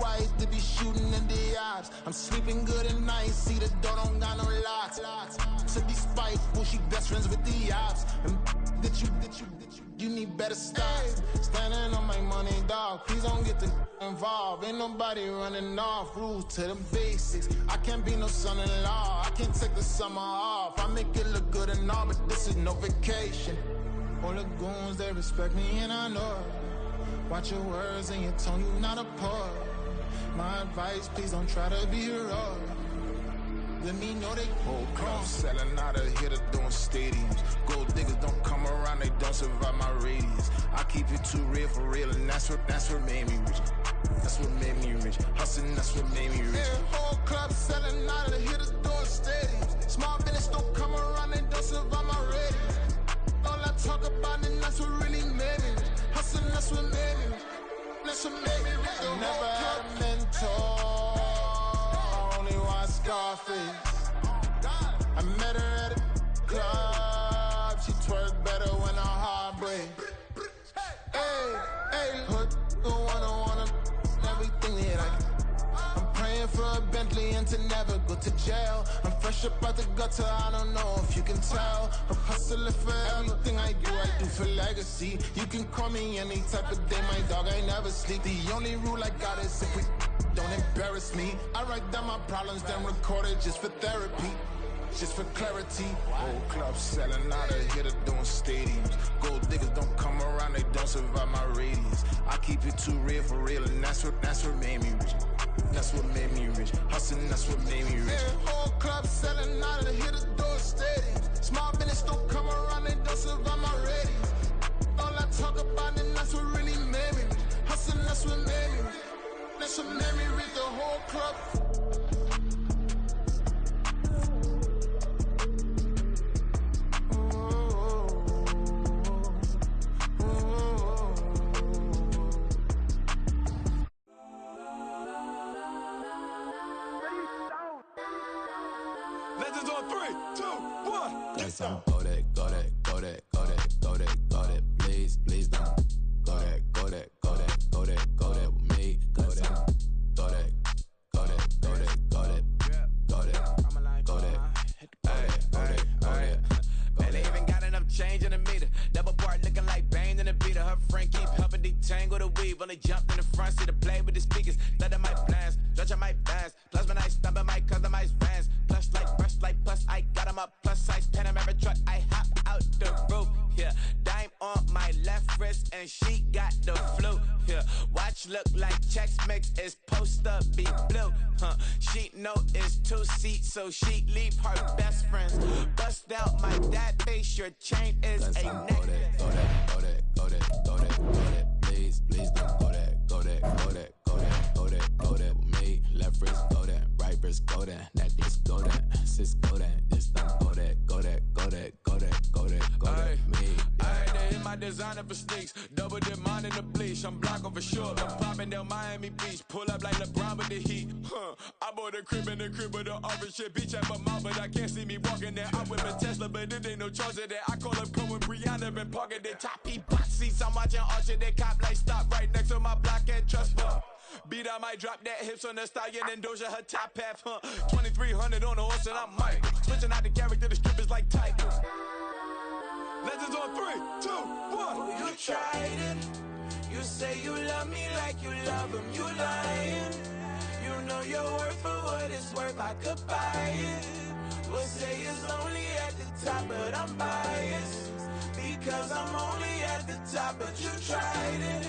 I hate to be shooting in the eyes. I'm sleeping good at night, see the door don't got no locks. So despiteful, she best friends with the ops. And you need better stocks. Standing on my money, dog. Please don't get involved. Ain't nobody running off. Rules to the basics. I can't be no son-in-law. I can't take the summer off. I make it look good and all, but this is no vacation. All the goons, they respect me and I know it. Watch your words and your tone, you not a poet. My advice, please don't try to be heroic. Let me know they whole club selling out of here to doing stadiums. Gold diggers don't come around, they don't survive my radius. I keep it too real for real, and that's what made me rich. That's what made me rich. Hustling, that's what made me rich. Yeah, whole club selling out of here to doing stadiums. Small business don't come around, they don't survive my radius. All I talk about, and that's what really made me rich. Hustling, that's what made me rich. That's what made me rich. I never had a mentor. Scarface. I met her at a club. She twerk better when her heart breaks. Hey, hood, wanna everything that I'm praying for a Bentley and to never go to jail. I'm fresh up out the gutter, I don't know if you can tell. I'm hustling for everything I do for legacy. You can call me any type of day, my dog, I never sleep. The only rule I got is if we don't embarrass me. I write down my problems, then record it just for therapy, just for clarity. Whole club selling out of here to doing stadiums. Gold diggers don't come around, they don't survive my radius. I keep it too real for real, and that's what made me rich. That's what made me rich. Hustling, that's what made me rich. Yeah, whole club selling out of here to doing stadiums. Small business don't come around, they don't survive my radius. All I talk about, and that's what really made me rich. Hustling, that's what made me rich. That's what made me read the whole club. Legends on 3, 2, 1. That's on go that, go that, go that, go that, go that, go that. Please, please don't go that, go that, go that, go that, go that with me. Go that, go that, go that, go that, go that, go that, go that, go that. Man, they even got enough change in the meter. Double part looking like Bane in the beater. Her friend keep helping detangle the weave. When they jumped in the front seat to play with the speakers. Let my plans, judge on my plans. Plus when I stumble, my customized fans. Plush like brush like plus, I got them up. Plus size Panamera truck, I hop out the roof. Yeah, dime on my left wrist and she got the flu. Yeah, watch look like Chex Mix is supposed to be blue. She know it's 2 seats, so she leave her best friends. Bust out my dad face, your chain is a necklace. Go that, go that, go that, go that, go that. Please, please don't go that, go that, go that, go that, go that, go that with me. Left wrist go that, right wrist go that, necklace go that, sis go that, this don't go that, go that, go that, go that, go that, go that, me. I had to hit my designer for sneaks, double dip mine in the bleach. I'm blocking for sure, I'm popping down Miami Beach, pull up like LeBron with the heat. I bought a crib in the crib with the orange shit, beach at my mouth, but I can't see me walking there. I whip a Tesla, but it ain't no charge of that. I call up Cohen Brianna, been parking the top he box seats. I'm watching Archer, they cop like stop right next to my block at Trust Bar. Beat, I might drop that hips on the stallion and Doja her top half, 2300 on the horse and I'm Mike. Switching out the character, the strippers like Tigers. Legends on 3, 2, 1. Oh, you tried it. You say you love me like you love him. You lying. You know your worth for what it's worth. I could buy it. We'll say it's only at the top, but I'm biased because I'm only at the top. But you tried it.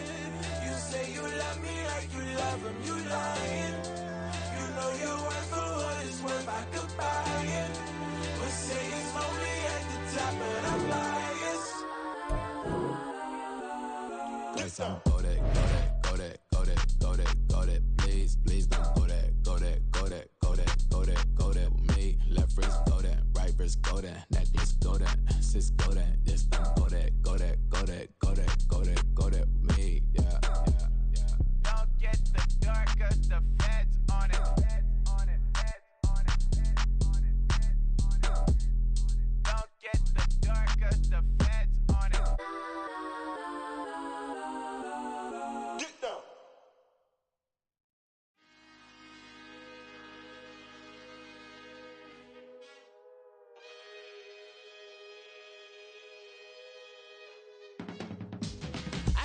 You say you love me like you love him. You lying. You know your worth for what it's worth. I could buy it. We'll say it's only at the top, but I'm biased. That's on go that, go that, go that, go that, go that, go that. Please, please don't go that, go that, go that, go that, go that, go that with me. Left wrist go that, right wrist go that, necklace go that, sis go that, this don't go that, go that, go that, go that, go that, go that with me. Yeah.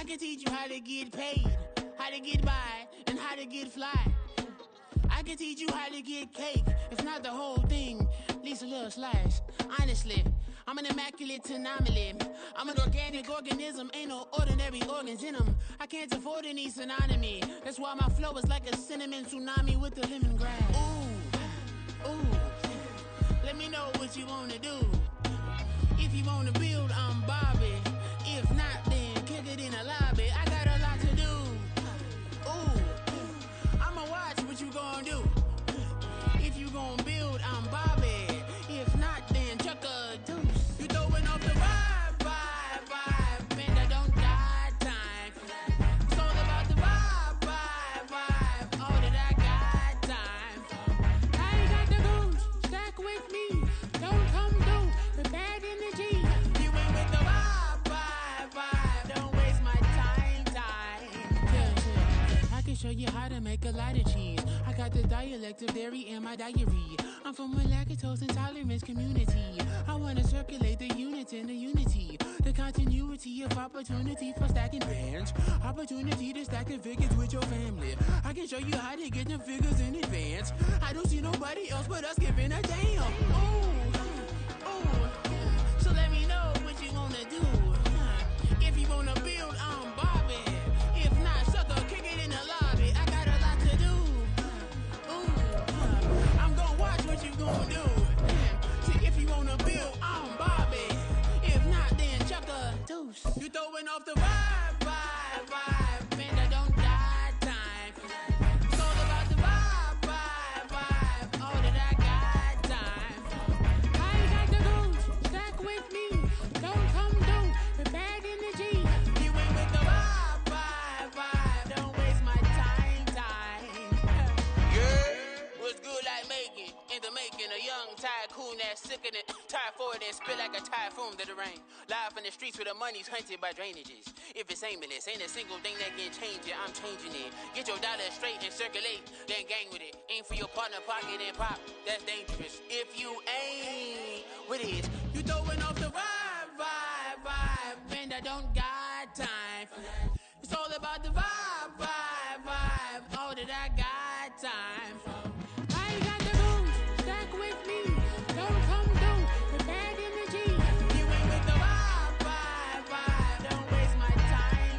can teach you how to get paid, how to get by, and how to get fly. I can teach you how to get cake, if not the whole thing, at least a little slice. Honestly, I'm an immaculate anomaly. I'm an organic organism, ain't no ordinary organs in them. I can't afford any synonymy. That's why my flow is like a cinnamon tsunami with the lemongrass. Ooh, ooh, let me know what you wanna do. If you wanna build, I'm Bobby. If not, then kick it in the lobby. I got a lot to do. Ooh, I'ma watch what you gon' do. If you gon' build, I'm Bobby. If not, then chuck a deuce. You throwing off the vibe, and I don't got time. It's all about the vibe, all that I got time. I ain't got the goose, stack with me. Don't come through the bad energy. You ain't with the vibe, don't waste my time. Yeah. I can show you how to make a lot of cheese. I got the dialect of dairy in my diary. I'm from a lactose intolerance community. I wanna circulate the units in the unity. The continuity of opportunity for stacking bands. Opportunity to stack the figures with your family. I can show you how to get them figures in advance. I don't see nobody else but us giving a damn. Ooh, so let me know what you wanna do. If you wanna build, I'm Bobby. If not, sucker, kick it in the lobby. I got a lot to do. I'm gonna watch what you gonna do. See, if you wanna build, I'm Bobby. If not, then chuck a deuce. You throwing off the vibe, and I don't got time. It's all about the vibe, all that I got time. I ain't got the goose, stack with me. Don't come through the bad energy. You ain't with the vibe, don't waste my time. Yeah, what's good like making, in the making, a young tycoon that's sick of it. Tie forward and spit like a typhoon to the rain. Live in the streets where the money's hunted by drainages. If it's aimless, ain't a single thing that can change it, I'm changing it. Get your dollar straight and circulate, then gang with it. Aim for your partner, pocket and pop, that's dangerous. If you ain't with it, you throwing off the vibe, and I don't got time for that. It's all about the vibe, all that I got time for. I ain't got the goose, stack with me. Don't come through the bad energy. You ain't with the vibe, don't waste my time.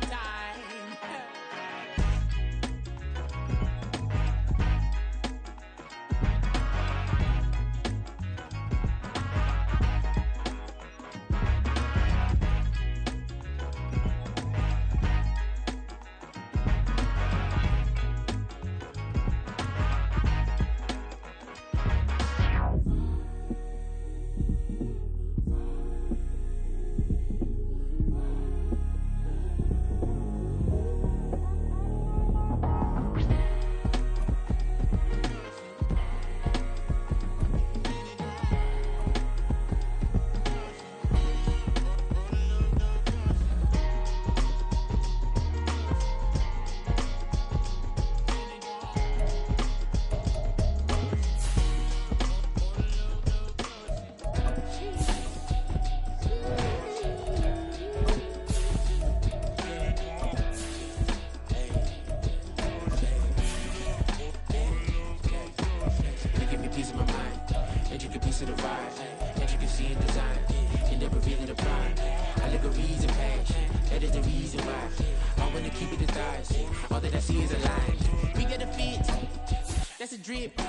That's a drip.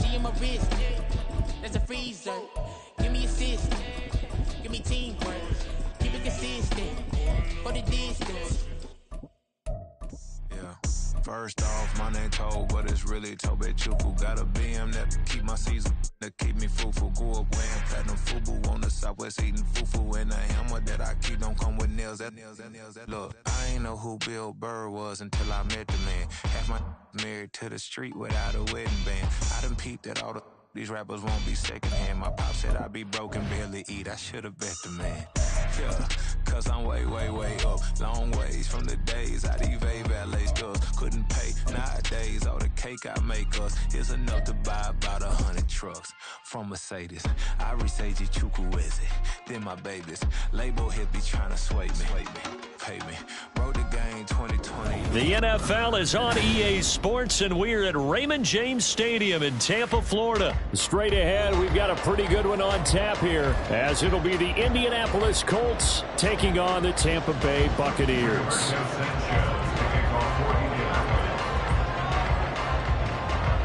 She in my wrist. That's a freezer. Give me assist. Give me teamwork. Keep it consistent. For the distance. Yeah. First off, my name Toe, but it's really Tobe Chuku. Got a BM that keep my season, that keep me fufu. Grew up wearing platinum fubu on the southwest eating fufu. And the hammer that I keep don't come with nails. Look, I ain't know who Bill Burr was until I met the man. Half my married to the street without a wedding band. I done peeped that all these rappers won't be secondhand. My pop said I'd be broke and barely eat. I should've bet the man. Yeah, cause I'm way up. Long ways from the days I evade valet stores. Couldn't pay nowadays. All the cake I make us is enough to buy about 100 trucks. From Mercedes, I Seiji Chukwueze. Then my babies. Label hit be trying to sway me. Pay me. Wrote the ain't 2020. The NFL is on EA Sports, and we're at Raymond James Stadium in Tampa, Florida. Straight ahead, we've got a pretty good one on tap here, as it'll be the Indianapolis Colts taking on the Tampa Bay Buccaneers.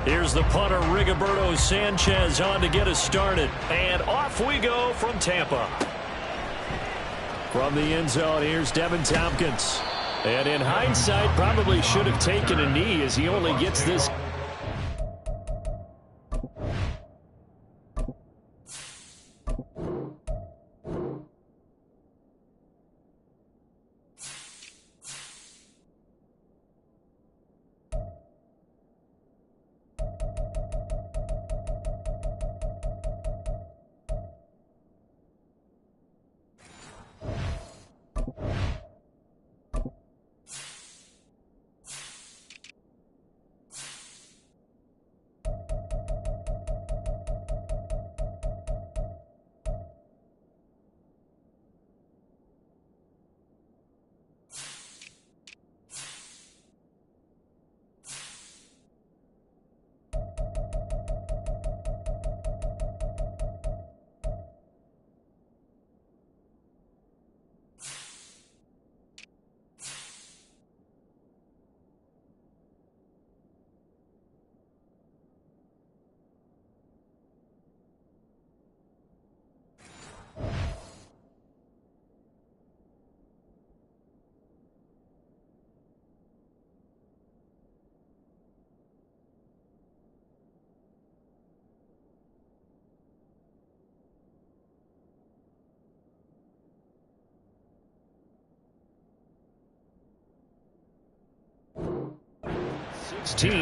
Here's the punter, Rigoberto Sanchez, on to get us started. And off we go from Tampa. From the end zone, here's Devin Tompkins. And in hindsight, probably should have taken a knee as he only gets this.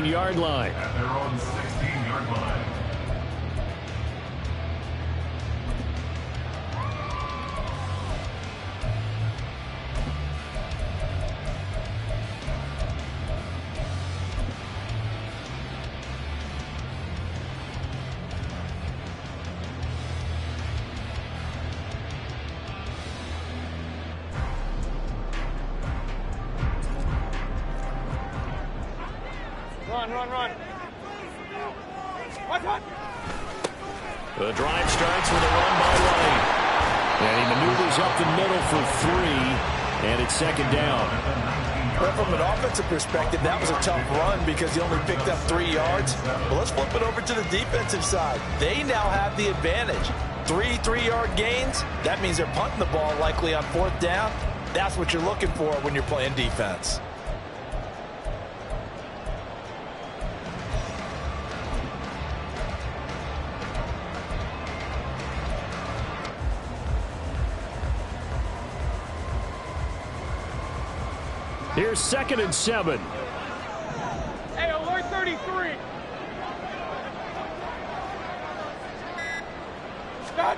Yard line. At their own 16-yard line. Run. The drive starts with a run by White. And he maneuvers up the middle for 3, and it's second down. Well, from an offensive perspective, that was a tough run because he only picked up 3 yards. But let's flip it over to the defensive side. They now have the advantage. 3 3-yard gains, that means they're punting the ball likely on 4th down. That's what you're looking for when you're playing defense. Here's 2nd and 7. Hey, alert 33. Stop.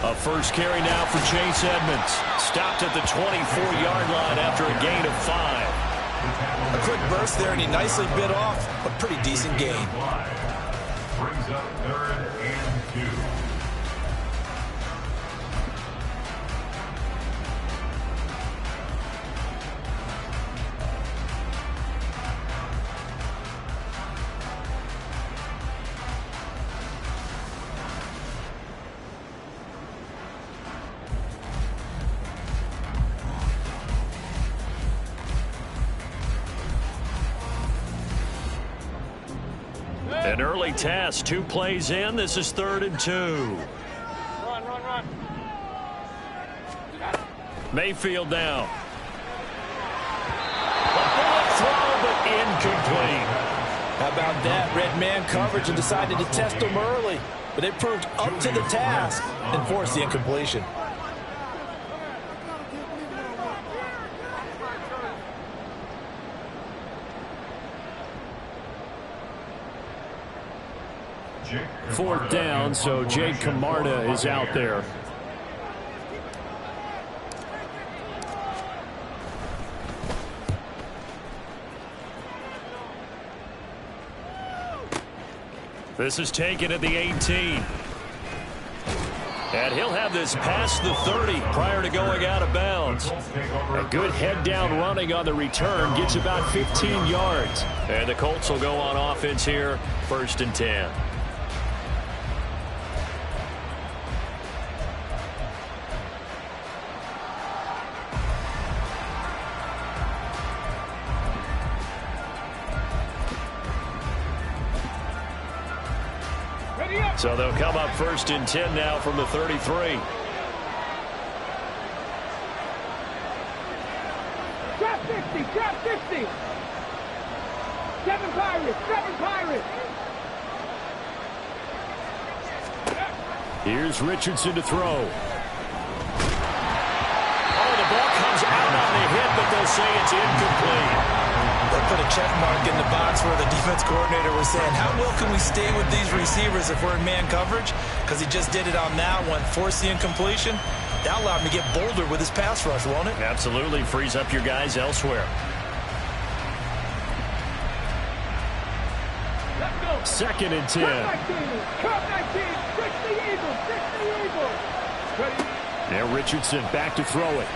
A first carry now for Chase Edmonds. Stopped at the 24-yard line after a gain of 5. A quick burst there, and he nicely bit off a pretty decent gain. Brings up 3rd and 2. An early test, 2 plays in. This is 3rd and 2. Run. Mayfield down. A bullet throw, but incomplete. How about that? Red man coverage and decided to test him early. But it proved up to the task and forced the incompletion. Fourth down, so Jake Camarda is out there. This is taken at the 18. And he'll have this past the 30 prior to going out of bounds. A good head-down running on the return gets about 15 yards. And the Colts will go on offense here, 1st and 10. So they'll come up 1st and 10 now from the 33. Drop 50, drop 50. 7 Pirates, 7 Pirates. Here's Richardson to throw. Oh, the ball comes out on the hit, but they'll say it's incomplete. They put a check mark in the box where the defense coordinator was saying, how well can we stay with these receivers if we're in man coverage? Because he just did it on that one, forced the incompletion. That allowed him to get bolder with his pass rush, won't it? Absolutely. Frees up your guys elsewhere. Let's go. 2nd and 10. Cup 19. 60 Eagles. 60 Eagles. Ready? Now Richardson back to throw it.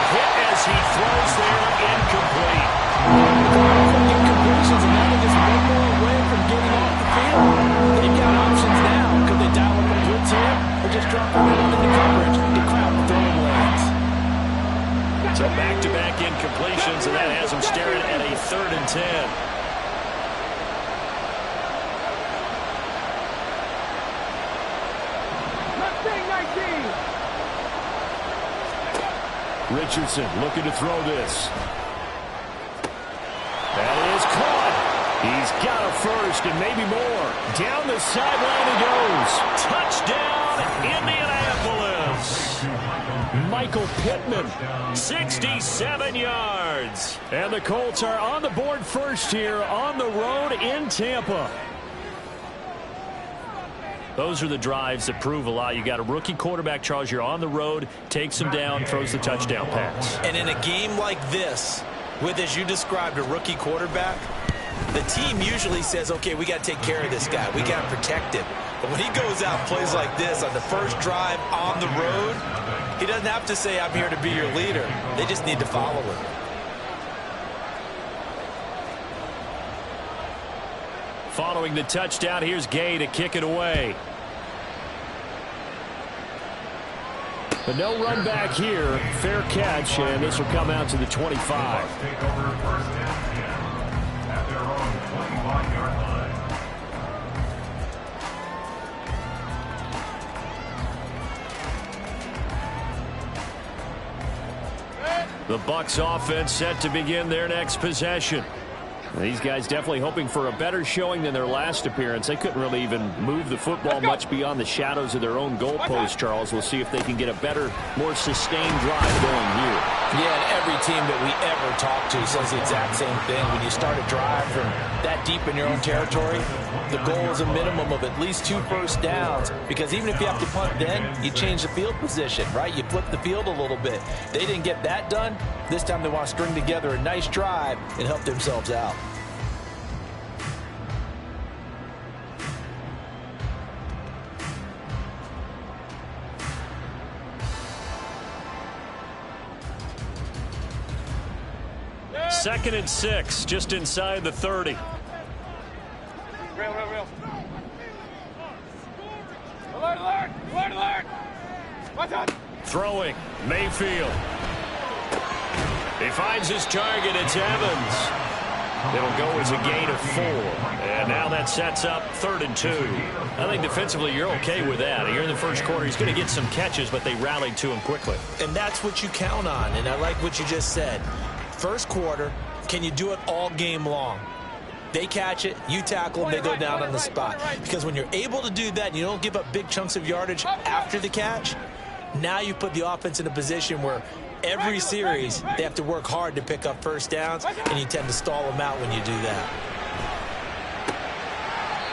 Hit as he throws there, incomplete. Incompletions, and now they're just one more away from getting off the field. They've got options now. Could they dial up a blitz here, or just drop it down into coverage to crowd the throwing lanes? So back-to-back incompletions, and that has them staring at a 3rd and 10. Richardson looking to throw this. That is caught. He's got a first and maybe more. Down the sideline he goes. Touchdown, Indianapolis. Michael Pittman, 67 yards. And the Colts are on the board first here on the road in Tampa. Those are the drives that prove a lot. You got a rookie quarterback, Charles. You're on the road, takes him down, throws the touchdown pass. And in a game like this, with, as you described, a rookie quarterback, the team usually says, okay, we got to take care of this guy. We got to protect him. But when he goes out and plays like this on the first drive on the road, he doesn't have to say, I'm here to be your leader. They just need to follow him. Following the touchdown, here's Gay to kick it away. But no run back here. Fair catch, and this will come out to the 25. Take over 1st and 10 at their own 25-yard line. The Bucs offense set to begin their next possession. These guys definitely hoping for a better showing than their last appearance. They couldn't really even move the football much beyond the shadows of their own goalpost, Charles. We'll see if they can get a better, more sustained drive going here. Yeah, and every team that we ever talk to says the exact same thing. When you start a drive from that deep in your own territory, the goal is a minimum of at least 2 first downs, because even if you have to punt then, you change the field position, right? You flip the field a little bit. They didn't get that done. This time they want to string together a nice drive and help themselves out. Second and 6, just inside the 30. Real. Alert. Watch out. Throwing, Mayfield. He finds his target, it's Evans. It'll go as a gain of 4. And now that sets up 3rd and 2. I think defensively you're okay with that. Here in the first quarter, he's going to get some catches, but they rallied to him quickly. And that's what you count on, and I like what you just said. First quarter, can you do it all game long? They catch it, you tackle them, they go down on the spot. Because when you're able to do that and you don't give up big chunks of yardage after the catch, now you put the offense in a position where every series they have to work hard to pick up first downs, and you tend to stall them out when you do that.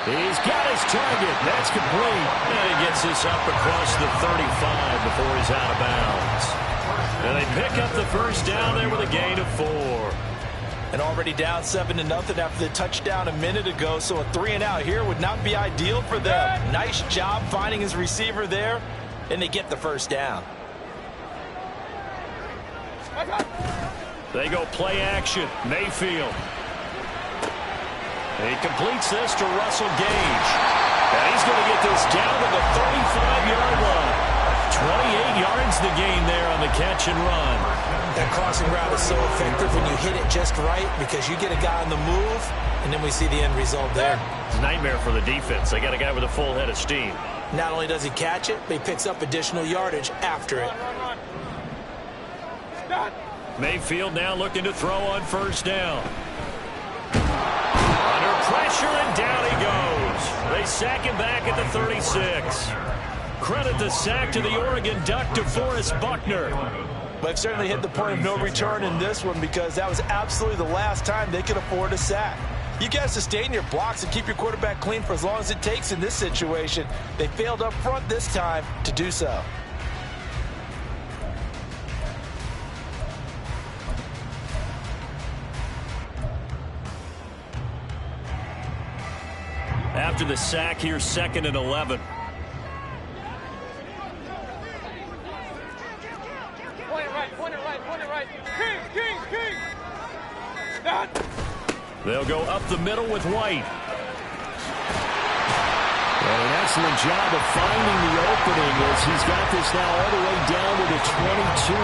He's got his target. That's complete. And he gets this up across the 35 before he's out of bounds. And they pick up the first down there with a gain of 4. And already down 7-0 after the touchdown a minute ago, so a 3-and-out here would not be ideal for them. Nice job finding his receiver there, and they get the first down. They go play action. Mayfield. He completes this to Russell Gage. And he's going to get this down to the 35-yard line. 28 yards the gain there on the catch and run. That crossing route is so effective when you hit it just right because you get a guy on the move, and then we see the end result there. It's a nightmare for the defense. They got a guy with a full head of steam. Not only does he catch it, but he picks up additional yardage after it. Mayfield now looking to throw on first down. Under pressure, and down he goes. They sack him back at the 36. Credit the sack to the Oregon Duck, DeForest Buckner. But they've certainly hit the point of no return in this one because that was absolutely the last time they could afford a sack. You got to sustain your blocks and keep your quarterback clean for as long as it takes in this situation. They failed up front this time to do so. After the sack, here's 2nd and 11. They'll go up the middle with White. And an excellent job of finding the opening as he's got this now all the way down to the 22.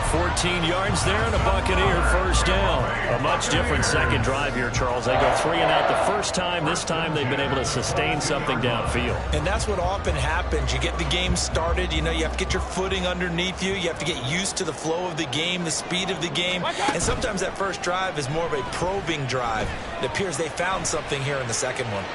14 yards there and a Buccaneer first down. A much different second drive here, Charles. They go 3-and-out the first time. This time they've been able to sustain something downfield. And that's what often happens. You get the game started. You know, you have to get your footing underneath you. You have to get used to the flow of the game, the speed of the game. And sometimes that first drive is more of a probing drive. It appears they found something here in the second one.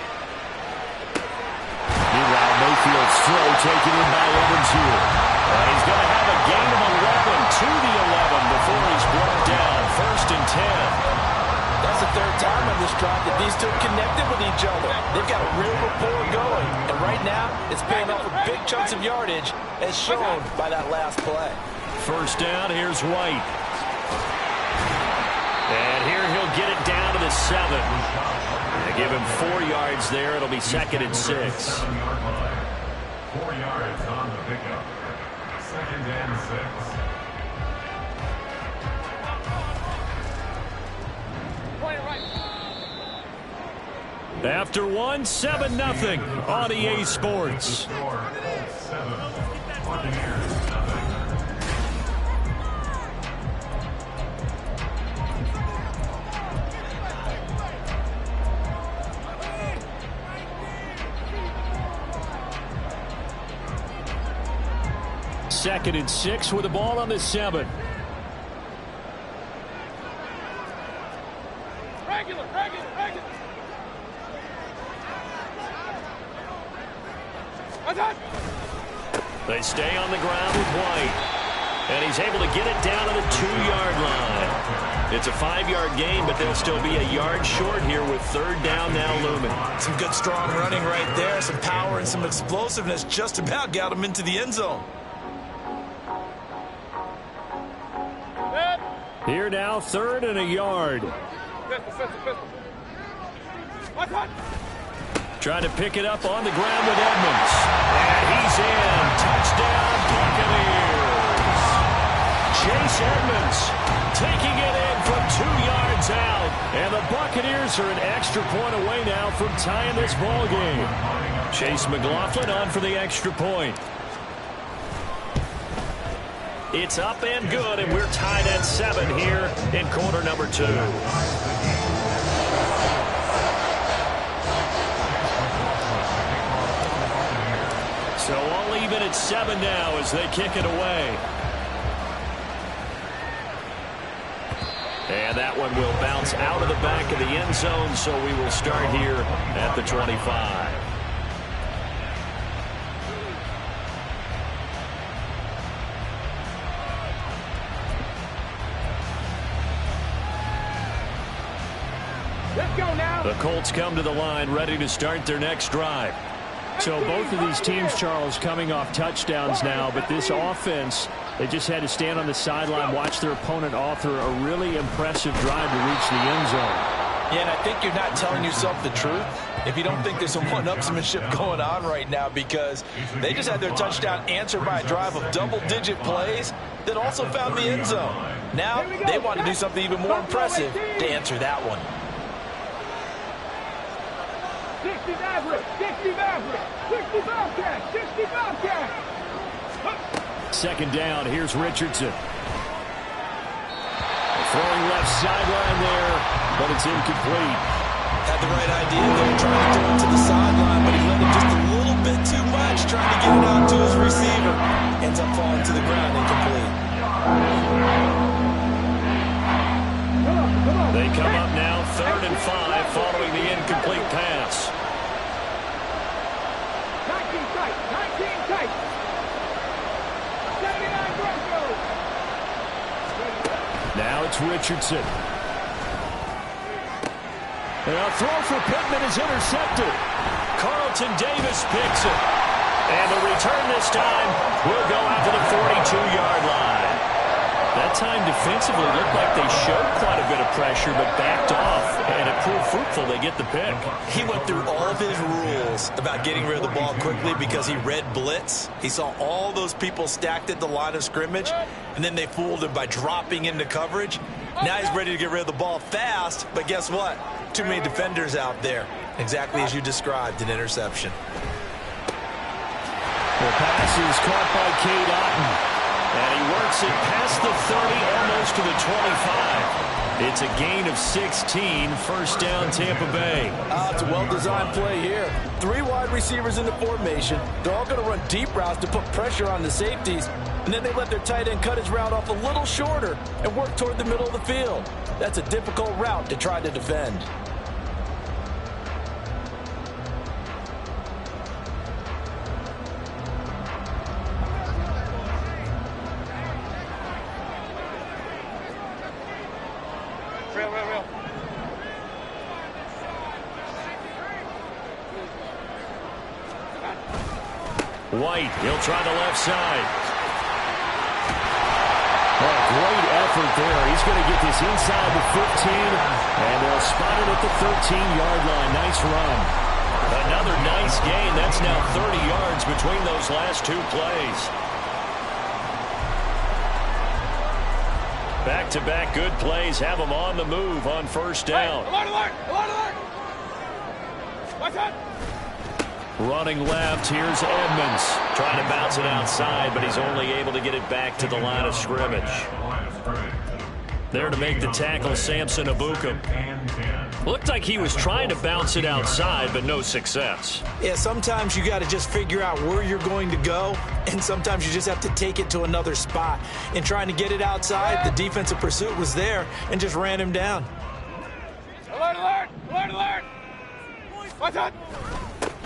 Meanwhile, Mayfield's throw taken in by Evans here. And he's going to have a gain of 11 to the 11 before he's brought down. 1st and 10. That's the third time on this drive that these two connected with each other. They've got a real rapport going. And right now, it's paying off with big chunks of yardage as shown by that last play. First down, here's White. And here he'll get it down to the 7. They give him 4 yards there. It'll be 2nd and 6. 4 yards on the pickup. 2nd and 6. After 1, 7-0 on EA Sports. Second and 6 with the ball on the 7. Regular. They stay on the ground with White. And he's able to get it down to the 2-yard line. It's a 5-yard gain, but they'll still be a yard short here with 3rd down now looming. Some good strong running right there. Some power and some explosiveness just about got them into the end zone. Here now, 3rd and a yard. Trying to pick it up on the ground with Edmonds. And he's in. Touchdown, Buccaneers. Chase Edmonds taking it in from 2 yards out. And the Buccaneers are an extra point away now from tying this ball game. Chase McLaughlin on for the extra point. It's up and good, and we're tied at 7 here in quarter number 2. So all even at 7 now as they kick it away. And that one will bounce out of the back of the end zone, so we will start here at the 25. Let's go now. The Colts come to the line ready to start their next drive. So both of these teams, Charles, coming off touchdowns now, but this offense They just had to stand on the sideline, watch their opponent author a really impressive drive to reach the end zone. Yeah, and I think you're not telling yourself the truth if you don't think there's some one-upsmanship going on right now, because they just had their touchdown answered by a drive of double-digit plays that also found the end zone. Now they want to do something even more impressive to answer that one. 60 average, 60 average, 60 Bobcat, 60 Bobcat. Second down, here's Richardson. Throwing left sideline there, but it's incomplete. Had the right idea there, trying to throw it to the sideline, but he let it just a little bit too much, trying to get it out to his receiver. Ends up falling to the ground, incomplete. They come up now, 3rd and 5, following the incomplete pass. 19 tight, 19 tight. 79 Bronco. Now it's Richardson. And a throw for Pittman is intercepted. Carlton Davis picks it. And the return this time will go out to the 42-yard line. That time defensively looked like they showed quite a bit of pressure but backed off, and it proved fruitful. They get the pick. He went through all of his rules about getting rid of the ball quickly because he read blitz. He saw all those people stacked at the line of scrimmage, and then they fooled him by dropping into coverage. Now he's ready to get rid of the ball fast, but guess what? Too many defenders out there. Exactly as you described, an interception. The pass is caught by Cade Otton. And he works it past the 30, almost to the 25. It's a gain of 16, first down Tampa Bay. It's a well-designed play here. 3 wide receivers in the formation. They're all going to run deep routes to put pressure on the safeties. And then they let their tight end cut his route off a little shorter and work toward the middle of the field. That's a difficult route to try to defend. White, he'll try the left side. Oh, great effort there. He's going to get this inside the 15, and they'll spot it at the 13-yard line. Nice run. Another nice gain. That's now 30 yards between those last 2 plays. Back-to-back good plays have them on the move on first down. Alert, alert, alert, alert. Watch out. Running left, here's Edmonds. Trying to bounce it outside, but he's only able to get it back to the line of scrimmage. There to make the tackle, Samson Ebukam. Looked like he was trying to bounce it outside, but no success. Yeah, sometimes you got to just figure out where you're going to go, and sometimes you just have to take it to another spot. In trying to get it outside, the defensive pursuit was there and just ran him down. Alert, alert, alert, alert. Watch out.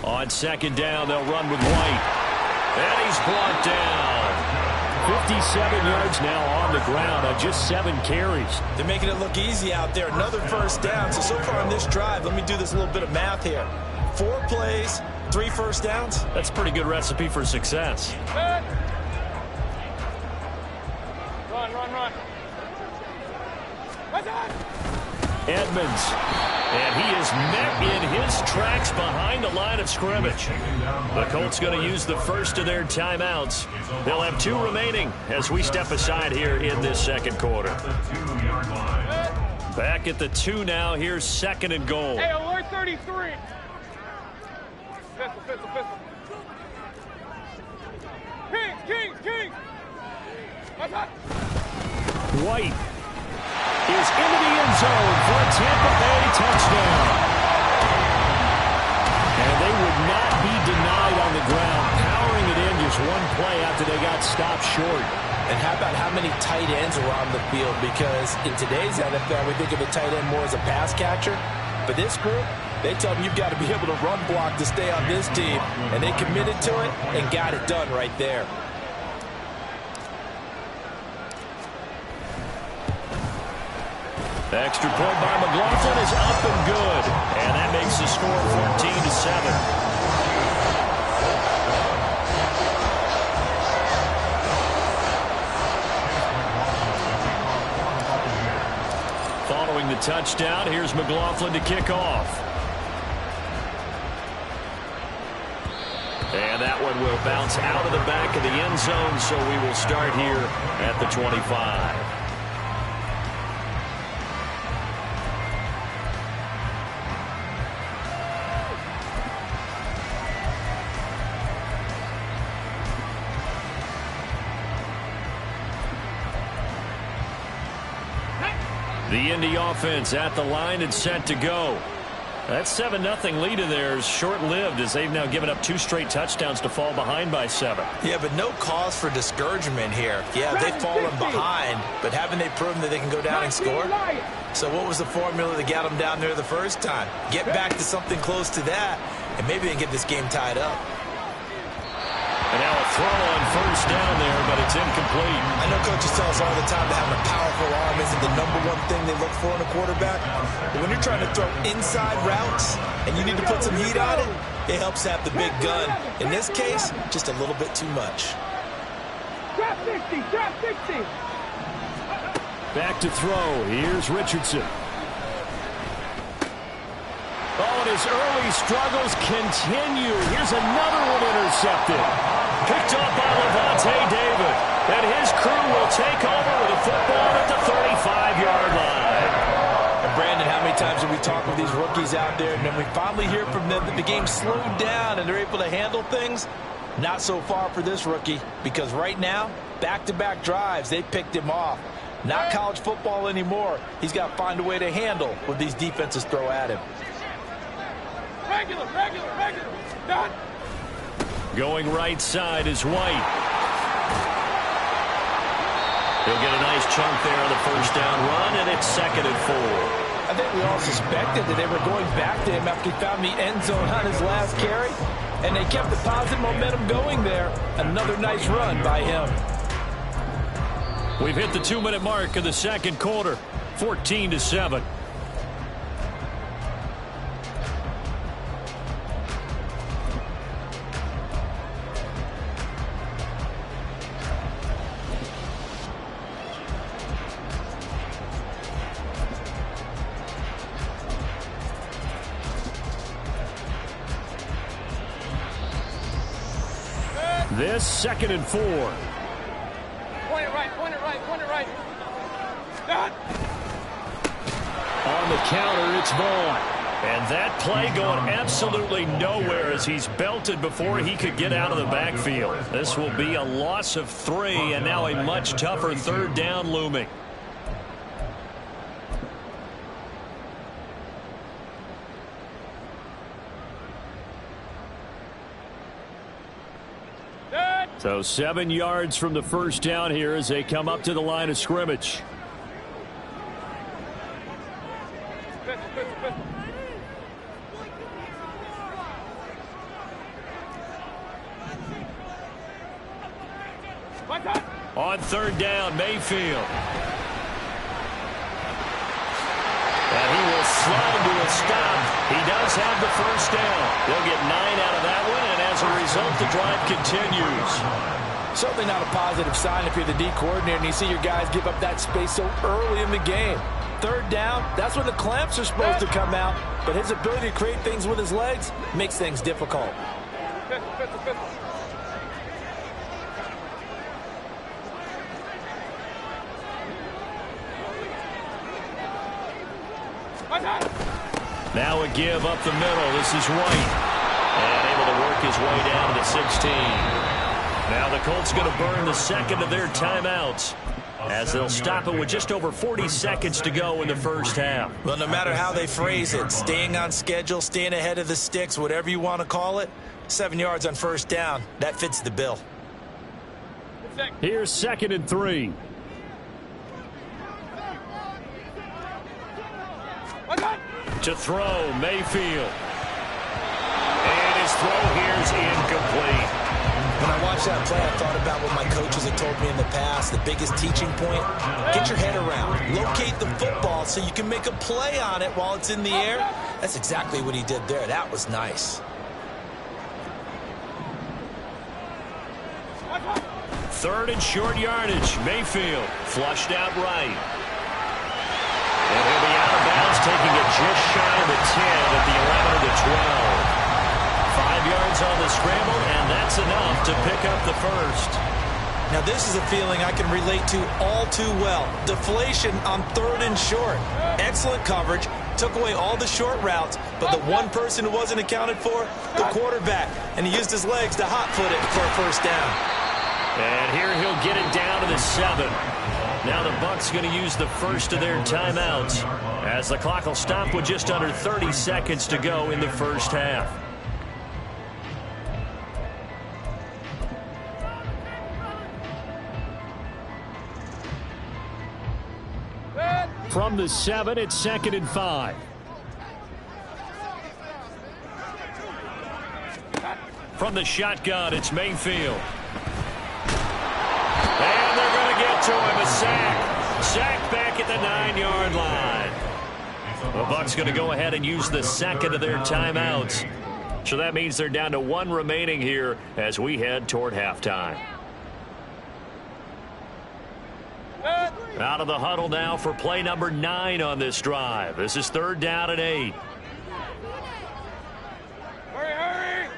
On second down, they'll run with White. And he's brought down. 57 yards now on the ground on just 7 carries. They're making it look easy out there. Another first down. So far on this drive, let me do this little bit of math here. 4 plays, 3 first downs. That's a pretty good recipe for success. Run, run, run. Watch out. Edmonds. And he is met in his tracks behind the line of scrimmage. The Colts going to use the first of their timeouts. They'll have 2 remaining as we step aside here in this second quarter. Back at the 2 now. Here's 2nd and goal. Hey, alert 33. Pistol, pistol, pistol. Kings, Kings, Kings. Watch out. White is into the end zone for a Tampa Bay touchdown. And they would not be denied on the ground, powering it in just 1 play after they got stopped short. And how about how many tight ends are on the field? Because in today's NFL, we think of a tight end more as a pass catcher. But this group, they tell them you've got to be able to run block to stay on this team. And they committed to it and got it done right there. Extra point by McLaughlin is up and good. And that makes the score 14-7. the touchdown. Here's McLaughlin to kick off. And that one will bounce out of the back of the end zone, so we will start here at the 25. The Indy offense at the line and set to go. That 7-0 lead of theirs short-lived as they've now given up 2 straight touchdowns to fall behind by 7. Yeah, but no cause for discouragement here. Yeah, they've fallen behind, but haven't they proven that they can go down and score? So what was the formula that got them down there the first time? Get back to something close to that, and maybe they can get this game tied up. And now a throw on first down there, but it's incomplete. I know coaches tell us all the time that having a powerful arm isn't the #1 thing they look for in a quarterback. But when you're trying to throw inside routes and you need to put some heat on it, it helps have the big gun. In this case, just a little bit too much. Drop 60, drop 60. Back to throw. Here's Richardson. Oh, and his early struggles continue. Here's another one intercepted. Picked up by Lavonte David. And his crew will take over with a football at the 35-yard line. And Brandon, how many times have we talked with these rookies out there, and then we finally hear from them that the game slowed down and they're able to handle things? Not so far for this rookie, because right now, back-to-back drives, they picked him off. Not college football anymore. He's got to find a way to handle what these defenses throw at him. Regular. Done. Going right side is White. He'll get a nice chunk there on the first down run, and it's 2nd and 4. I think we all suspected that they were going back to him after he found the end zone on his last carry, and they kept the positive momentum going there. Another nice run by him. We've hit the 2-minute mark of the second quarter, 14-7. This 2nd and 4. Point it right. Done. On the counter, it's Vaughn. And that play going absolutely nowhere as he's belted before he could get out of the backfield. This will be a loss of 3, and now a much tougher 3rd down looming. So 7 yards from the first down here as they come up to the line of scrimmage. On 3rd down, Mayfield. And he will slide to a stop. He does have the first down. They'll get 9 out of that one, and as a result, the drive continues. Certainly not a positive sign if you're the D coordinator and you see your guys give up that space so early in the game. 3rd down, that's when the clamps are supposed to come out, but his ability to create things with his legs makes things difficult. Now a give up the middle. This is White. And able to work his way down to the 16. Now the Colts going to burn the 2nd of their timeouts as they'll stop it with just over 40 seconds to go in the first half. Well, no matter how they phrase it, staying on schedule, staying ahead of the sticks, whatever you want to call it, 7 yards on first down, that fits the bill. Here's 2nd and 3. To throw, Mayfield. And his throw here's incomplete. When I watched that play, I thought about what my coaches had told me in the past. The biggest teaching point, get your head around. Locate the football so you can make a play on it while it's in the air. That's exactly what he did there. That was nice. 3rd and short yardage. Mayfield flushed out right. And he'll be out of Bucks taking it just shy of the 10 at the 11 of the 12. 5 yards on the scramble, and that's enough to pick up the first. Now this is a feeling I can relate to all too well. Deflation on 3rd and short. Excellent coverage. Took away all the short routes, but the one person who wasn't accounted for, the quarterback. And he used his legs to hot-foot it for a first down. And here he'll get it down to the 7. Now the Bucks going to use the first of their timeouts as the clock will stop with just under 30 seconds to go in the first half. From the 7, it's 2nd and 5. From the shotgun, it's Mayfield. And they're going to get to him. A sack. Sack back at the 9-yard line. The Bucks going to go ahead and use the second of their timeouts. So that means they're down to 1 remaining here as we head toward halftime. Out of the huddle now for play number 9 on this drive. This is 3rd down and 8. Hurry!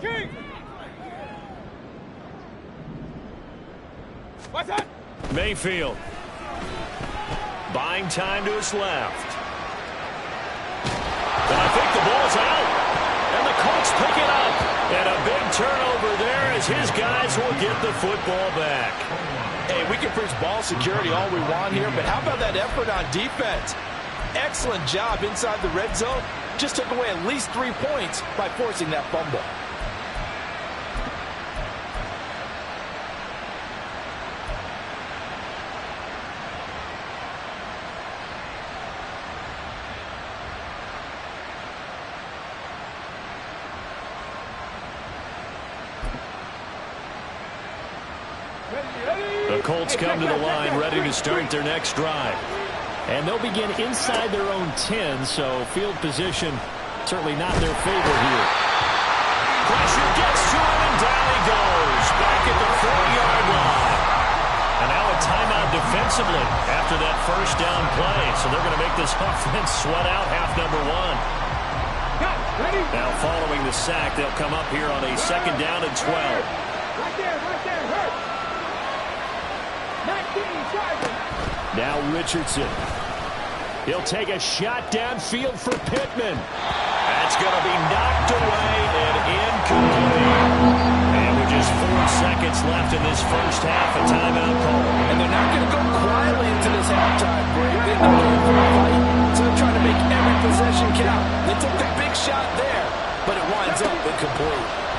King! What's that? Mayfield. Buying time to his left. And I think the ball's out. And the Colts pick it up. And a big turnover there as his guys will get the football back. Hey, we can preach ball security all we want here, but how about that effort on defense? Excellent job inside the red zone. Just took away at least 3 points by forcing that fumble. The Colts come to the line ready to start their next drive. And they'll begin inside their own 10, so field position certainly not their favor here. Pressure gets to him, and down he goes. Back at the 40-yard line. And now a timeout defensively after that first down play. So they're going to make this offense sweat out half number 1. Now following the sack, they'll come up here on a 2nd down and 12. Right there, hurt. Now Richardson. He'll take a shot downfield for Pittman. That's going to be knocked away and incomplete. And with just 4 seconds left in this first half, a timeout call. And they're not going to go quietly into this halftime break. They're going for a fight, so they're trying to make every possession count. They took the big shot there, but it winds up incomplete.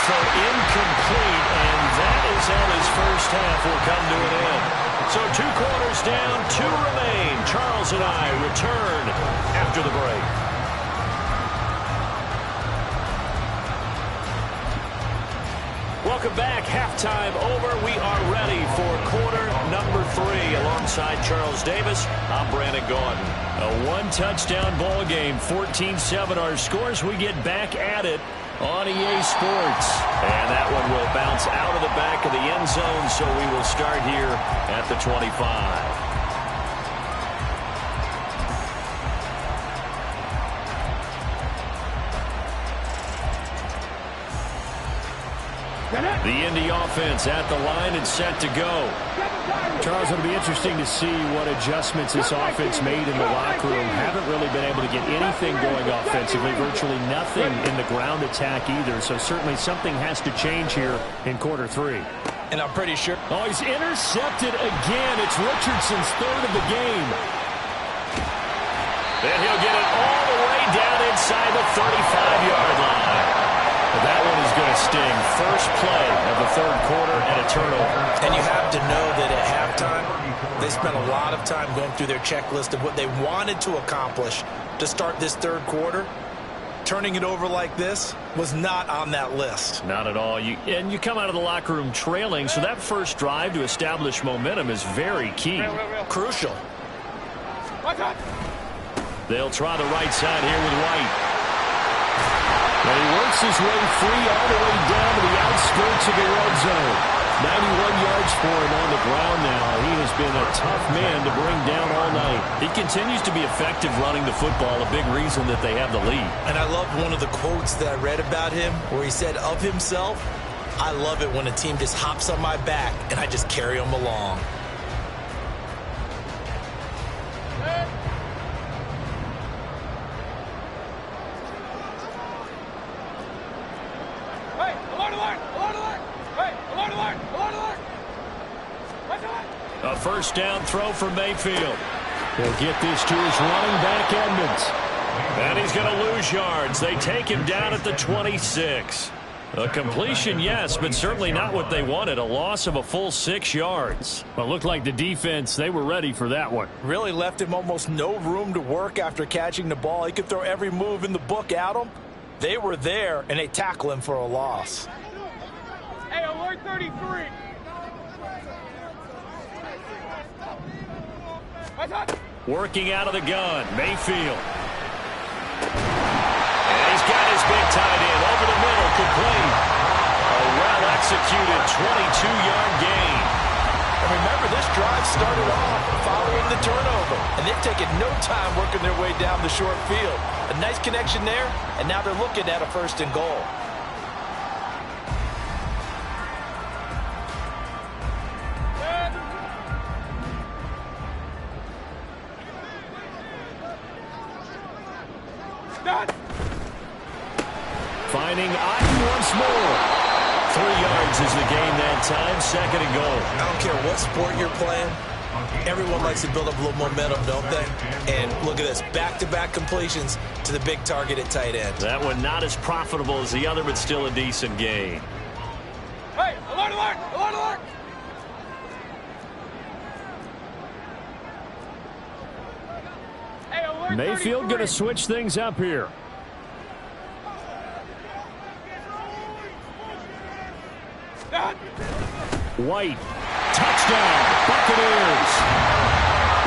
Throw incomplete, and that is how his first half will come to an end. So 2 quarters down, 2 remain. Charles and I return after the break. Welcome back. Halftime over. We are ready for quarter number 3. Alongside Charles Davis, I'm Brandon Gaudin. A 1-touchdown ball game, 14-7 our scores. We get back at it on EA Sports. And that one will bounce out of the back of the end zone, so we will start here at the 25. The Indy offense at the line and set to go. Charles, it'll be interesting to see what adjustments this offense made in the locker room. Haven't really been able to get anything going offensively, virtually nothing in the ground attack either. So certainly something has to change here in quarter 3. And I'm pretty sure. Oh, he's intercepted again. It's Richardson's 3rd of the game. And he'll get it all the way down inside the 35-yard line. That one is going to sting. First play of the 3rd quarter and a turnover. And you have to know that at halftime, they spent a lot of time going through their checklist of what they wanted to accomplish to start this 3rd quarter. Turning it over like this was not on that list. Not at all. And you come out of the locker room trailing, so that first drive to establish momentum is very key. Crucial. They'll try the right side here with White. And He works his way free all the way down to the outskirts of the red zone. 91 yards for him on the ground now. He has been a tough man to bring down all night. He continues to be effective running the football, a big reason that they have the lead. And I love one of the quotes that I read about him where he said of himself, "I love it when a team just hops on my back and I just carry them along." A first down throw for Mayfield. He'll get this to his running back, Edmonds. And he's going to lose yards. They take him down at the 26. A completion, yes, but certainly not what they wanted. A loss of a full 6 yards. Well, looked like the defense, they were ready for that one. Really left him almost no room to work after catching the ball. He could throw every move in the book at him. They were there, and they tackle him for a loss. Hey, alert 33. Working out of the gun, Mayfield. And he's got his big tight end over the middle, complete. A well-executed 22-yard gain. And remember, this drive started off following the turnover, and they've taken no time working their way down the short field. A nice connection there, and now they're looking at a 1st and goal. Finding Auden once more. 3 yards is the gain that time, 2nd and goal. I don't care what sport you're playing. Everyone likes to build up a little momentum, don't they? And look at this, back-to-back completions to the big target at tight end. That one not as profitable as the other, but still a decent gain. Hey, alert, alert, alert, alert. Hey, alert Mayfield going to switch things up here. White, touchdown, Buccaneers.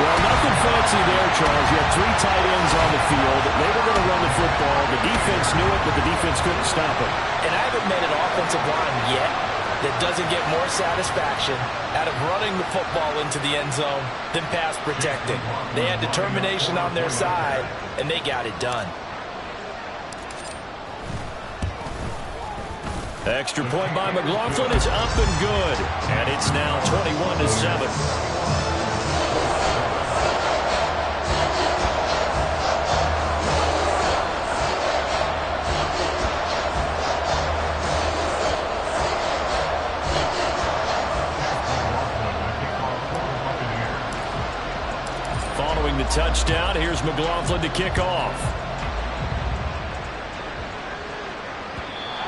Well, nothing fancy there, Charles. You had 3 tight ends on the field. They were going to run the football. The defense knew it, but the defense couldn't stop it. And I haven't met an offensive line yet that doesn't get more satisfaction out of running the football into the end zone than pass protecting. They had determination on their side, and they got it done. Extra point by McLaughlin is up and good. And it's now 21-7. Following the touchdown, here's McLaughlin to kick off.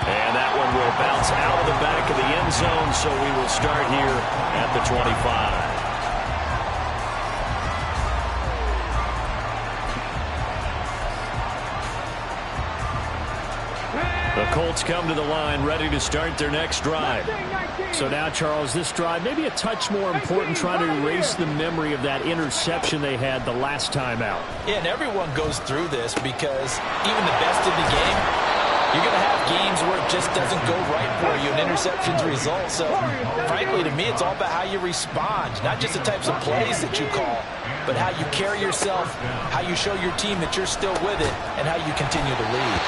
And that one will bounce out of the back of the end zone, so we will start here at the 25. The Colts come to the line, ready to start their next drive. So now, Charles, this drive maybe a touch more important, trying to erase the memory of that interception they had the last time out. Yeah, and everyone goes through this because even the best in the game, you're going to have games where it just doesn't go right for you, and interceptions result. So, frankly, to me, it's all about how you respond, not just the types of plays that you call, but how you carry yourself, how you show your team that you're still with it, and how you continue to lead.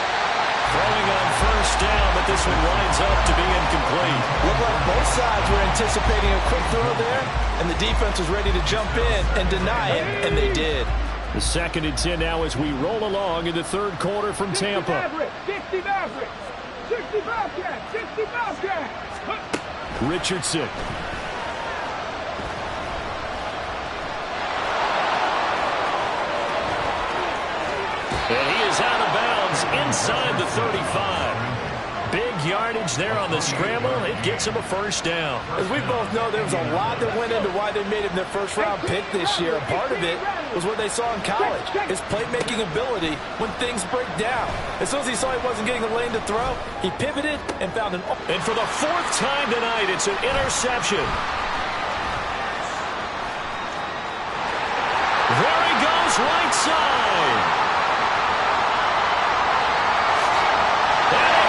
Throwing on first down, but this one winds up to be incomplete. Looked like both sides were anticipating a quick throw there, and the defense was ready to jump in and deny it, and they did. The 2nd and 10 now as we roll along in the 3rd quarter from Tampa. 60 Maverick, 60 Bobcats, 60 Bobcats. Richardson. And he is out of bounds inside the 35. Big yardage there on the scramble. It gets him a first down. As we both know, there was a lot that went into why they made him their first-round pick this year. And part of it was what they saw in college, his playmaking ability when things break down. As soon as he saw he wasn't getting a lane to throw, he pivoted and found an... And for the 4th time tonight, it's an interception. There he goes, right side. And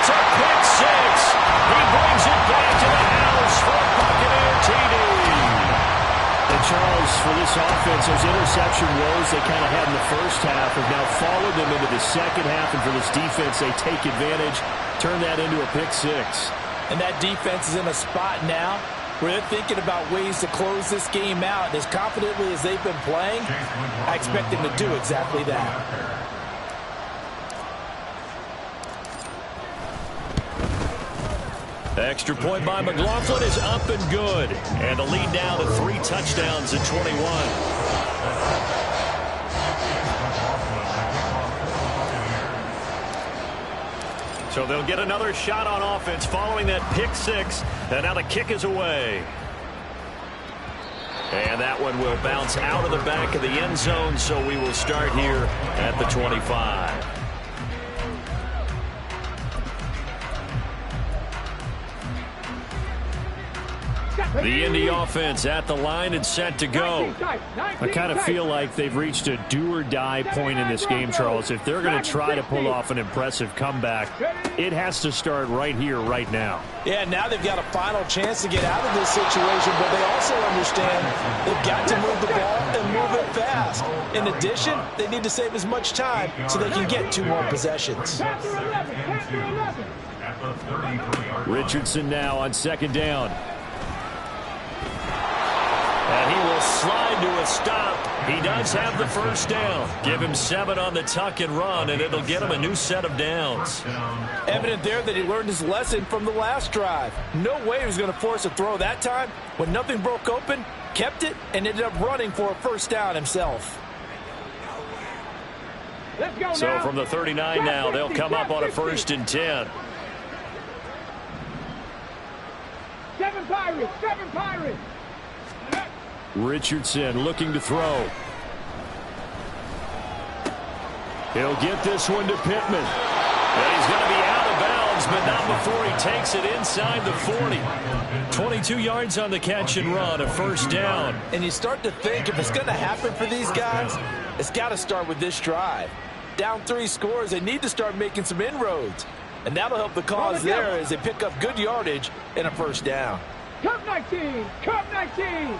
possession woes they kind of had in the first half have now followed them into the second half, and for this defense, they take advantage, turn that into a pick six. And that defense is in a spot now where they're thinking about ways to close this game out. And as confidently as they've been playing, I expect them to do exactly that. Extra point by McLaughlin is up and good. And the lead now to 3 touchdowns at 21. So they'll get another shot on offense following that pick six. And now the kick is away. And that one will bounce out of the back of the end zone. So we will start here at the 25. The Indy offense at the line and set to go. I kind of feel like they've reached a do-or-die point in this game, Charles. If they're going to try to pull off an impressive comeback, it has to start right here, right now. Yeah, now they've got a final chance to get out of this situation, but they also understand they've got to move the ball and move it fast. In addition, they need to save as much time so they can get 2 more possessions. Richardson now on second down. And he will slide to a stop. He does have the first down. Give him 7 on the tuck and run, and it'll get him a new set of downs. Evident there that he learned his lesson from the last drive. No way he was going to force a throw that time. When nothing broke open, kept it, and ended up running for a first down himself. So from the 39 now, they'll come up on a 1st and 10. 7 Pirates, 7 Pirates. Richardson looking to throw. He'll get this one to Pittman. And he's going to be out of bounds, but not before he takes it inside the 40. 22 yards on the catch and run, a first down. And you start to think if it's going to happen for these guys, it's got to start with this drive. Down 3 scores, they need to start making some inroads. And that'll help the cause there as they pick up good yardage and a first down. Cup 19, Cup 19.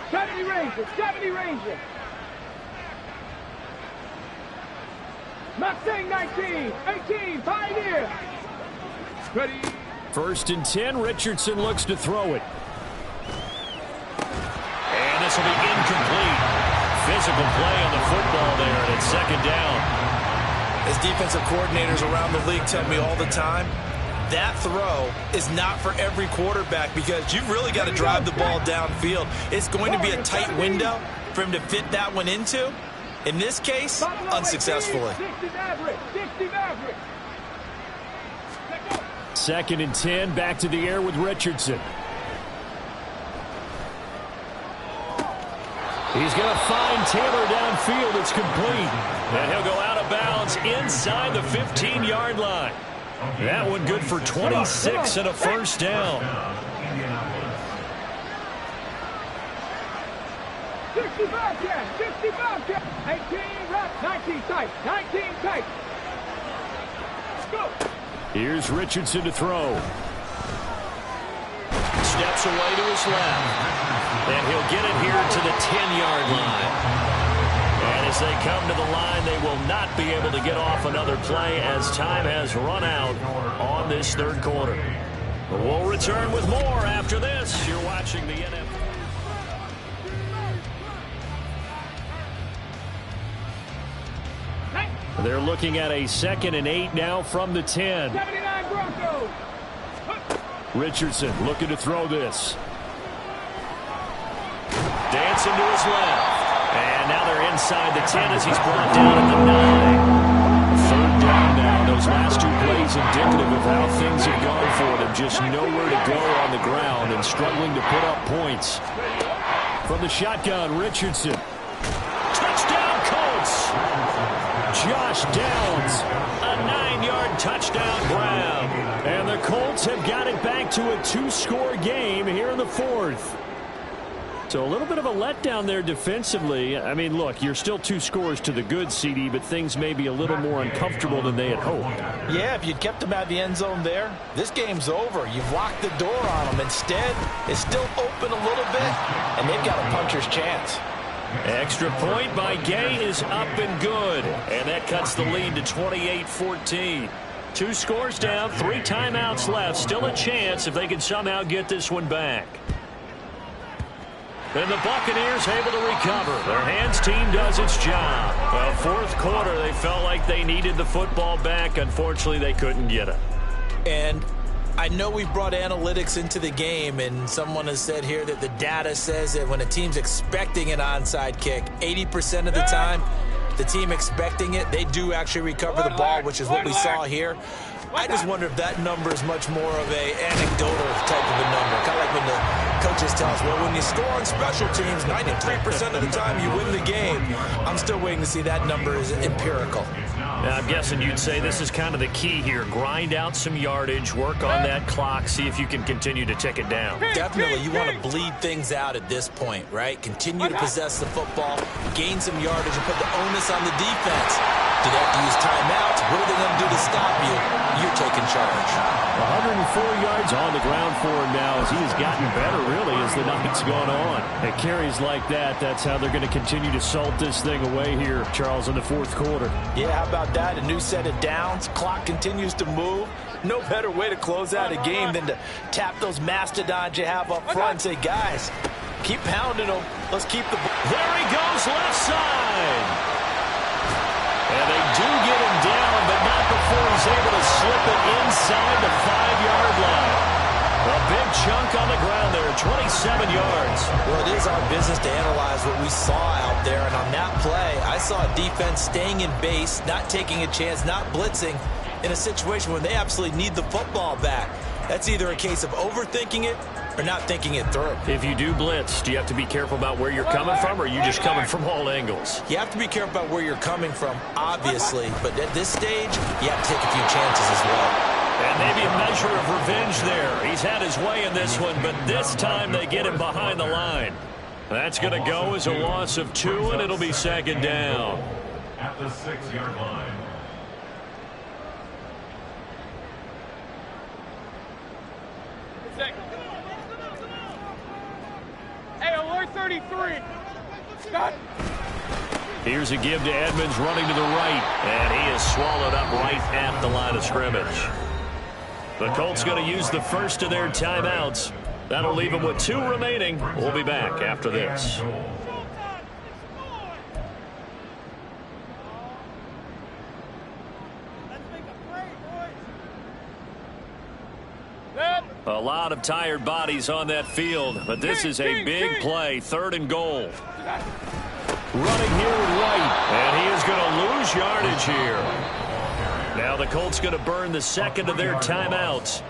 70 Rangers, 70 Rangers. Mustang 19, 18, Pioneer. Ready. 1st and 10, Richardson looks to throw it. And this will be incomplete. Physical play on the football there, and it's 2nd down. As defensive coordinators around the league tell me all the time, that throw is not for every quarterback because you've really got to drive the ball downfield. It's going to be a tight window for him to fit that one into. In this case, unsuccessfully. 2nd and 10, back to the air with Richardson. He's going to find Taylor downfield. It's complete. And he'll go out of bounds inside the 15-yard line. That one good for 26 and a first down. 60 Bobcats, 60 Bobcats. 18 reps, 19 tight, 19 tight. Go. Here's Richardson to throw. Steps away to his left. And he'll get it here to the 10-yard line. And as they come to the line, they will not be able to get off another play as time has run out on this 3rd quarter. But we'll return with more after this. You're watching the NFL. They're looking at a 2nd and 8 now from the 10. 79 Broncos. Richardson looking to throw this. Dancing to his left. And now they're inside the 10 as he's brought down at the 9. 3rd down now. Those last 2 plays indicative of how things have gone for them. Just nowhere to go on the ground and struggling to put up points. From the shotgun, Richardson. Touchdown, Colts! Josh Downs, a 9-yard touchdown grab. And the Colts have got it back to a 2-score game here in the 4th. So a little bit of a letdown there defensively. I mean, look, you're still 2 scores to the good, CD, but things may be a little more uncomfortable than they had hoped. Yeah, if you'd kept them out of the end zone there, this game's over. You've locked the door on them. Instead, it's still open a little bit, and they've got a puncher's chance. Extra point by Gay is up and good. And that cuts the lead to 28-14. 2 scores down, 3 timeouts left. Still a chance if they can somehow get this one back. And the Buccaneers able to recover. Their hands team does its job. Well, fourth quarter, they felt like they needed the football back. Unfortunately, they couldn't get it. And I know we brought analytics into the game, and someone has said here that the data says that when a team's expecting an onside kick, 80% of the time, the team expecting it, they do actually recover the ball, which is what we saw here. I just wonder if that number is much more of a anecdotal type of a number. Kind of like when the coaches tell us, well, when you score on special teams, 93% of the time you win the game. I'm still waiting to see that number is empirical. Now, I'm guessing you'd say this is kind of the key here. Grind out some yardage, work on that clock, see if you can continue to tick it down. Definitely. You want to bleed things out at this point, right? Continue to possess the football, gain some yardage, and put the onus on the defense. Do they have to use timeouts? What are they going to do to stop you? You're taking charge. 104 yards on the ground for him now as he has gotten better, really, as the night's gone on. At carries like that, that's how they're going to continue to salt this thing away here, Charles, in the fourth quarter. Yeah, how about that? A new set of downs. Clock continues to move. No better way to close out a game than to tap those mastodons you have up front and say, guys, keep pounding them. Let's keep the... There he goes, left side. And they do get him down, but not before he's able to slip it inside the 5-yard line. A big chunk on the ground there, 27 yards. Well, it is our business to analyze what we saw out there. And on that play, I saw a defense staying in base, not taking a chance, not blitzing in a situation where they absolutely need the football back. That's either a case of overthinking it or not thinking it through. If you do blitz, do you have to be careful about where you're coming from, or are you just coming from all angles? You have to be careful about where you're coming from, obviously. But at this stage, you have to take a few chances as well. And maybe a measure of revenge there. He's had his way in this one, but this time they get him behind the line. That's going to go as a loss of 2, and it'll be second down. At the 6-yard line. Hey, alert 33. Stop. Here's a give to Edmonds running to the right, and he is swallowed up right at the line of scrimmage. The Colts going to use the first of their timeouts. That'll leave them with 2 remaining. We'll be back after this. A lot of tired bodies on that field, but this is a big play, 3rd and goal. Running here with White, and he is going to lose yardage here. Now the Colts going to burn the second of their timeouts.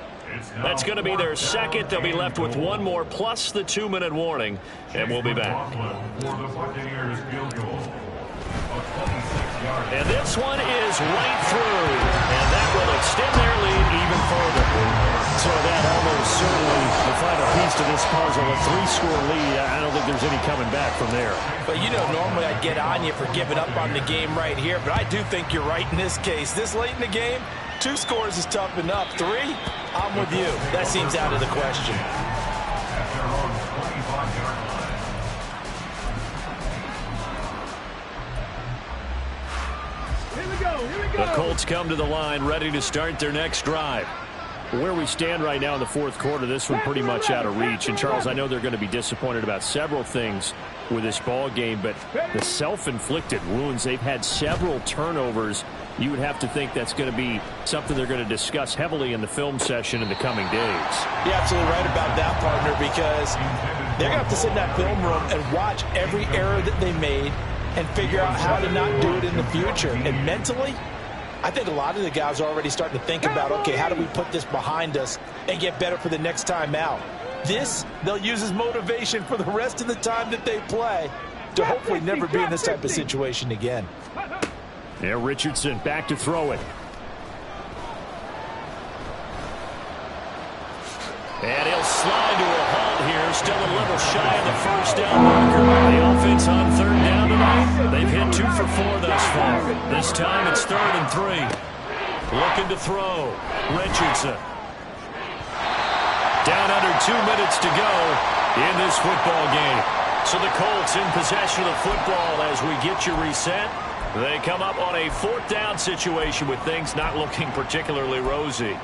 That's going to be their second. They'll be left with 1 more plus the 2-minute warning, and we'll be back. And this one is right through, and that will extend their lead even further. So that almost certainly the final piece to this puzzle, a 3-score lead. I don't think there's any coming back from there. But you know, normally I'd get on you for giving up on the game right here, but I do think you're right in this case. This late in the game, 2 scores is tough enough. 3, I'm with you. That seems out of the question. The Colts come to the line ready to start their next drive. Where we stand right now in the fourth quarter, this one pretty much out of reach. And, Charles, I know they're going to be disappointed about several things with this ball game, but the self-inflicted wounds, they've had several turnovers. You would have to think that's going to be something they're going to discuss heavily in the film session in the coming days. You're absolutely right about that, partner, because they're going to have to sit in that film room and watch every error that they made and figure out how to not do it in the future. And mentally, I think a lot of the guys are already starting to think about, okay, how do we put this behind us and get better for the next time out? This, they'll use as motivation for the rest of the time that they play to hopefully never be in this type of situation again. Yeah, Richardson back to throw it. And he'll slide to a halt here. Still a little shy of the first down marker. The offense on 3rd down tonight. They've hit 2 for 4 thus far. This time it's 3rd and 3. Looking to throw. Richardson. Down under 2 minutes to go in this football game. So the Colts in possession of the football as we get you reset. They come up on a 4th down situation with things not looking particularly rosy.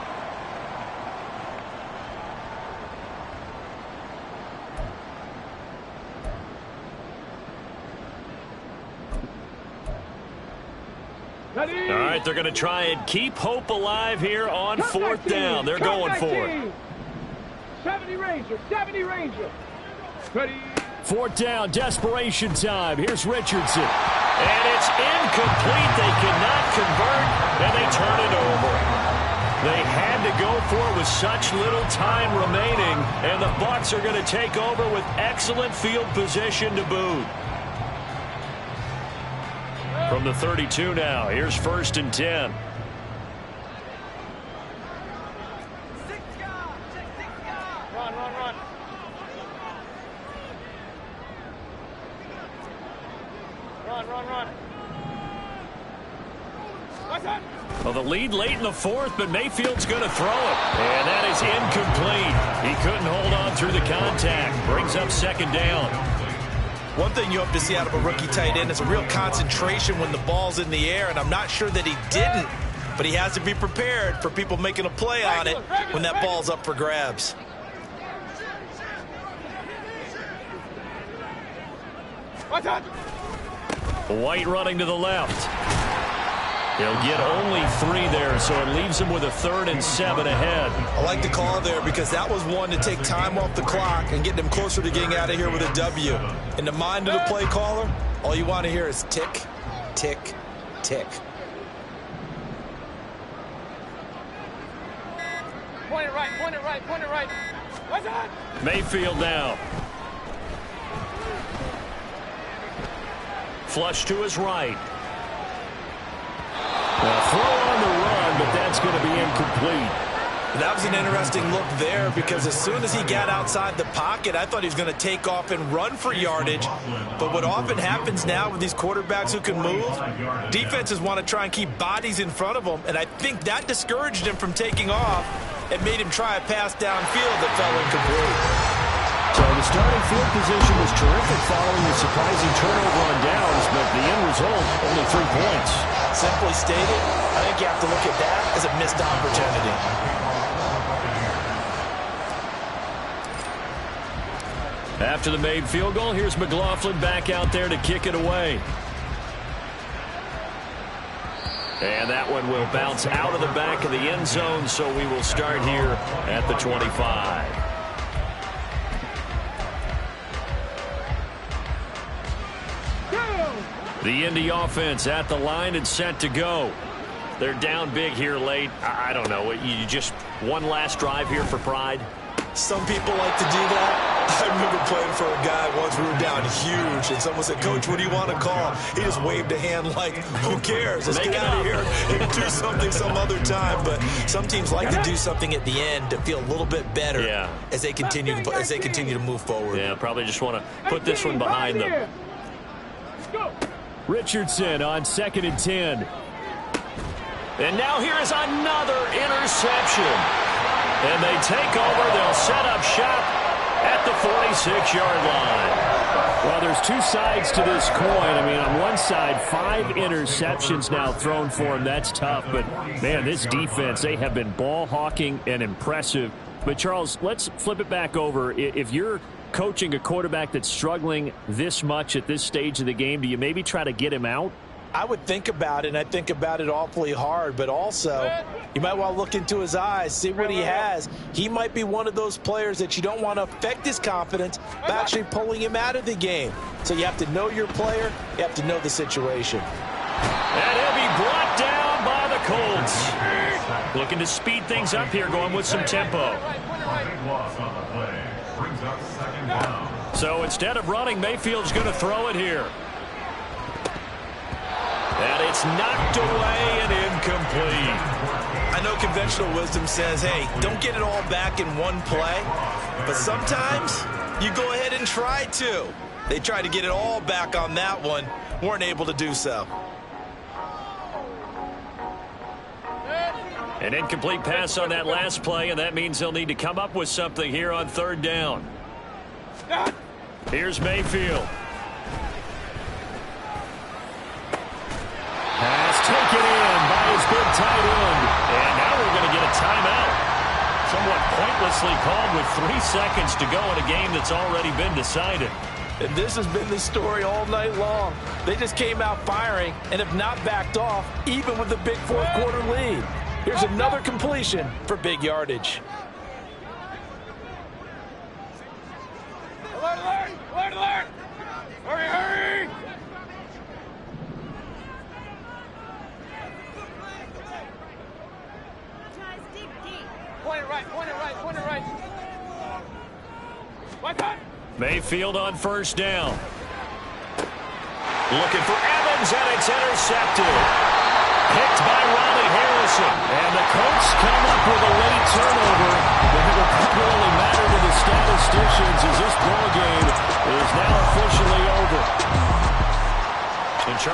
All right, they're going to try and keep hope alive here on 4th down. They're going for it. 70 Ranger, 70 Ranger. Ready. 4th down, desperation time. Here's Richardson. And it's incomplete. They cannot convert, and they turn it over. They had to go for it with such little time remaining, and the Bucs are going to take over with excellent field position to boot. From the 32 now, here's 1st and 10. Well, the lead late in the 4th, but Mayfield's going to throw it. And that is incomplete. He couldn't hold on through the contact. Brings up 2nd down. One thing you hope to see out of a rookie tight end is a real concentration when the ball's in the air, and I'm not sure that he didn't, but he has to be prepared for people making a play on it when that ball's up for grabs. White running to the left. He'll get only 3 there, so it leaves him with a 3rd and 7 ahead. I like the call there because that was one to take time off the clock and get them closer to getting out of here with a W. In the mind of the play caller, all you want to hear is tick, tick, tick. Point it right, point it right, point it right. What's that? Mayfield now. Flush to his right. A throw on the run, but that's going to be incomplete. That was an interesting look there because as soon as he got outside the pocket, I thought he was going to take off and run for yardage. But what often happens now with these quarterbacks who can move, defenses want to try and keep bodies in front of them, and I think that discouraged him from taking off and made him try a pass downfield that fell incomplete. So the starting field position was terrific following the surprising turnover on downs, but the end result, only 3 points. Simply stated, I think you have to look at that as a missed opportunity. After the made field goal, here's McLaughlin back out there to kick it away. And that one will bounce out of the back of the end zone, so we will start here at the 25. The Indy offense at the line and set to go. They're down big here late. I don't know. You just one last drive here for pride? Some people like to do that. I remember playing for a guy once. We were down huge, and someone said, "Coach, what do you want to call?" He just waved a hand like, who cares? Let's get out of here and do something some other time. But some teams like to do something at the end to feel a little bit better as they continue to move forward. Yeah, probably just want to put this one behind them. Richardson on 2nd and 10. And now here is another interception. And they take over. They'll set up shop at the 46-yard line. Well, there's 2 sides to this coin. I mean, on one side, 5 interceptions now thrown for him. That's tough. But, man, this defense, they have been ball hawking and impressive. But, Charles, let's flip it back over. If you're coaching a quarterback that's struggling this much at this stage of the game, do you maybe try to get him out? I would think about it, and I think about it awfully hard, but also you might want to look into his eyes, see what he has. He might be one of those players that you don't want to affect his confidence by actually pulling him out of the game. So you have to know your player, you have to know the situation. And he'll be brought down by the Colts. Looking to speed things up here, going with some tempo. So instead of running, Mayfield's going to throw it here. And it's knocked away and incomplete. I know conventional wisdom says, hey, don't get it all back in one play. But sometimes you go ahead and try to. They tried to get it all back on that one. Weren't able to do so. An incomplete pass on that last play, and that means they'll need to come up with something here on 3rd down. Here's Mayfield. Pass taken in by his big tight end. And now we're going to get a timeout. Somewhat pointlessly called with 3 seconds to go in a game that's already been decided. And this has been the story all night long. They just came out firing and have not backed off, even with the big fourth-quarter lead. Here's another completion for big yardage. Alert, alert! Alert, alert! Hurry, hurry! Point it right, point it right, point it right. What's that? Mayfield on first down. Looking for Evans, and it's intercepted. Picked by Ronnie Harrison. And the Colts come up with a late turnover. But it will probably matter to the